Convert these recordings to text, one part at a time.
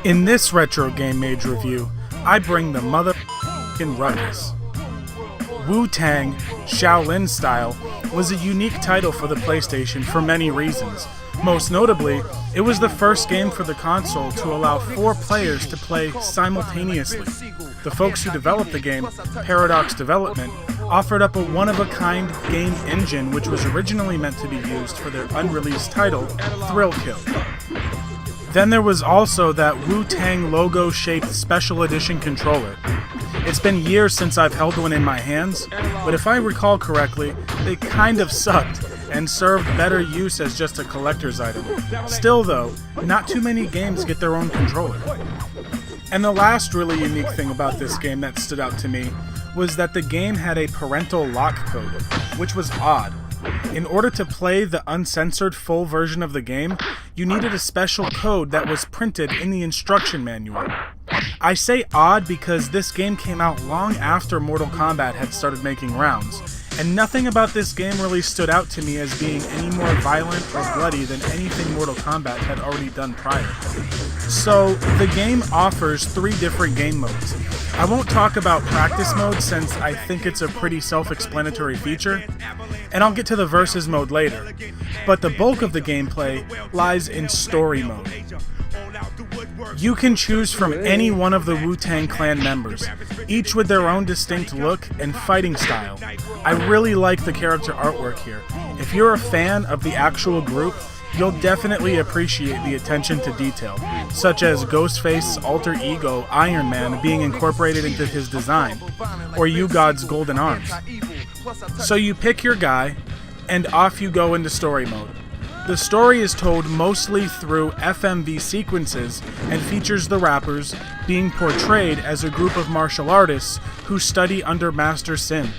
In this Retro Game Mage review, I bring the mother***ing ruckus. Wu Tang Shaolin Style was a unique title for the PlayStation for many reasons. Most notably, it was the first game for the console to allow 4 players to play simultaneously. The folks who developed the game, Paradox Development, offered up a one-of-a-kind game engine which was originally meant to be used for their unreleased title, Thrill Kill. Then there was also that Wu Tang logo-shaped special edition controller. It's been years since I've held one in my hands, but if I recall correctly, they kind of sucked and served better use as just a collector's item. Still though, not too many games get their own controller. And the last really unique thing about this game that stood out to me was that the game had a parental lock code, which was odd. In order to play the uncensored full version of the game, you needed a special code that was printed in the instruction manual. I say odd because this game came out long after Mortal Kombat had started making rounds, and nothing about this game really stood out to me as being any more violent or bloody than anything Mortal Kombat had already done prior. So, the game offers 3 different game modes. I won't talk about practice mode since I think it's a pretty self-explanatory feature, and I'll get to the versus mode later, but the bulk of the gameplay lies in story mode. You can choose from any one of the Wu-Tang Clan members, each with their own distinct look and fighting style. I really like the character artwork here. If you're a fan of the actual group, you'll definitely appreciate the attention to detail, such as Ghostface's alter ego Iron Man being incorporated into his design, or U-God's golden arms. So you pick your guy, and off you go into story mode. The story is told mostly through FMV sequences and features the rappers being portrayed as a group of martial artists who study under Master Sin,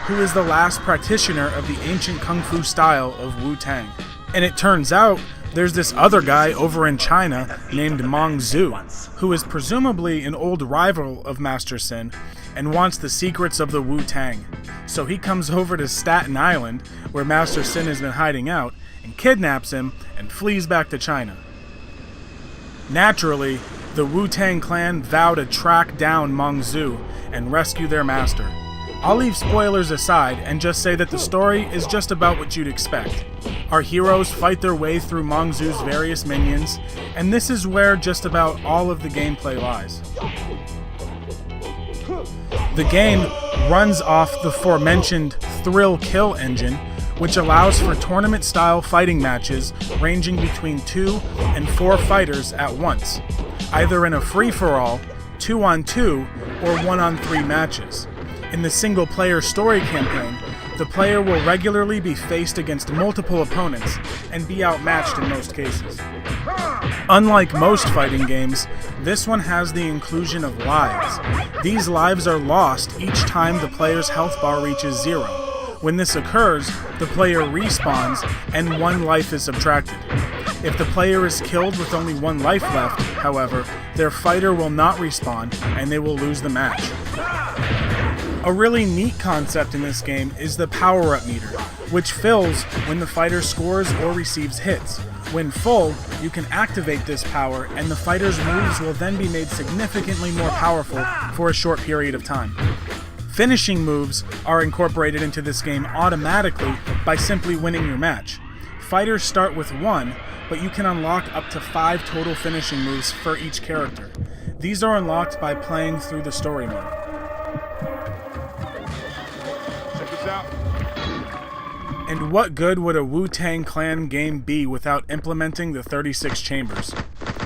who is the last practitioner of the ancient kung fu style of Wu-Tang. And it turns out there's this other guy over in China named Mong Zhu, who is presumably an old rival of Master Sin and wants the secrets of the Wu-Tang. So he comes over to Staten Island, where Master Sin has been hiding out, and kidnaps him and flees back to China. Naturally, the Wu-Tang Clan vow to track down Mong Zhu and rescue their master. I'll leave spoilers aside and just say that the story is just about what you'd expect. Our heroes fight their way through Mong Zhu's various minions, and this is where just about all of the gameplay lies. The game runs off the aforementioned Thrill Kill engine, which allows for tournament-style fighting matches ranging between 2 and 4 fighters at once, either in a free-for-all, 2-on-2, or 1-on-3 matches. In the single-player story campaign, the player will regularly be faced against multiple opponents and be outmatched in most cases. Unlike most fighting games, this one has the inclusion of lives. These lives are lost each time the player's health bar reaches 0. When this occurs, the player respawns and 1 life is subtracted. If the player is killed with only 1 life left, however, their fighter will not respawn and they will lose the match. A really neat concept in this game is the power-up meter, which fills when the fighter scores or receives hits. When full, you can activate this power and the fighter's moves will then be made significantly more powerful for a short period of time. Finishing moves are incorporated into this game automatically by simply winning your match. Fighters start with 1, but you can unlock up to 5 total finishing moves for each character. These are unlocked by playing through the story mode. Check this out. And what good would a Wu-Tang Clan game be without implementing the 36 chambers?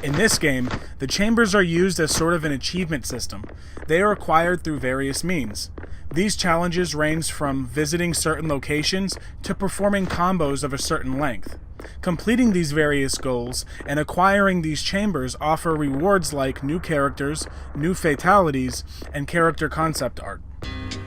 In this game, the chambers are used as sort of an achievement system. They are acquired through various means. These challenges range from visiting certain locations to performing combos of a certain length. Completing these various goals and acquiring these chambers offer rewards like new characters, new fatalities, and character concept art.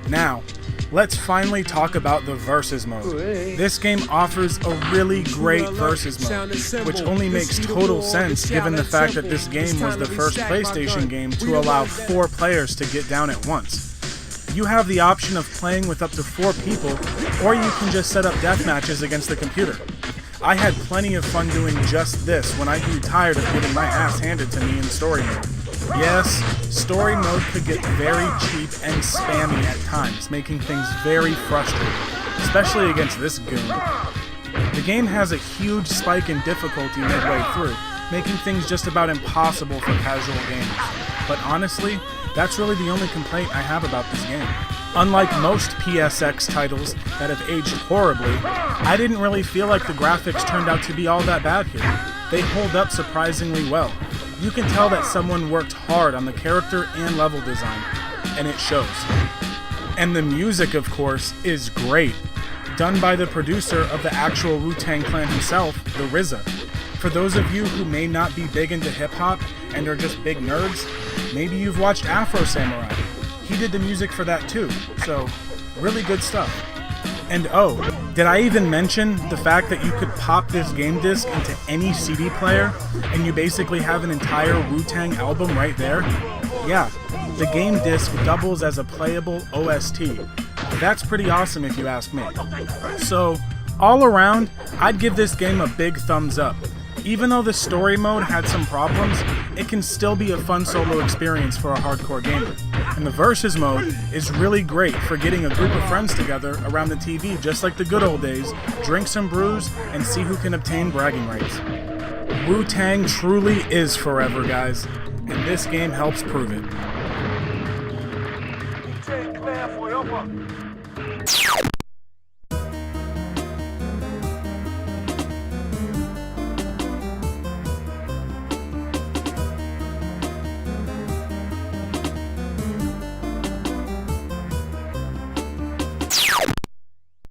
Now, let's finally talk about the versus mode. This game offers a really great versus mode, which only makes total sense given the fact that this game was the first PlayStation game to allow 4 players to get down at once. You have the option of playing with up to 4 people, or you can just set up death matches against the computer. I had plenty of fun doing just this when I grew tired of getting my ass handed to me in story mode. Yes, story mode could get very cheap and spammy at times, making things very frustrating, especially against this goon. The game has a huge spike in difficulty midway through, making things just about impossible for casual gamers. But honestly, that's really the only complaint I have about this game. Unlike most PSX titles that have aged horribly, I didn't really feel like the graphics turned out to be all that bad here. They hold up surprisingly well. You can tell that someone worked hard on the character and level design, and it shows. And the music, of course, is great, done by the producer of the actual Wu Tang Clan himself, the RZA. For those of you who may not be big into hip-hop and are just big nerds, maybe you've watched Afro Samurai. He did the music for that too, so really good stuff. And oh, did I even mention the fact that you could pop this game disc into any CD player and you basically have an entire Wu-Tang album right there? Yeah, the game disc doubles as a playable OST. That's pretty awesome if you ask me. So, all around, I'd give this game a big thumbs up. Even though the story mode had some problems, it can still be a fun solo experience for a hardcore gamer. And the versus mode is really great for getting a group of friends together around the TV just like the good old days, drink some brews, and see who can obtain bragging rights. Wu-Tang truly is forever, guys, and this game helps prove it.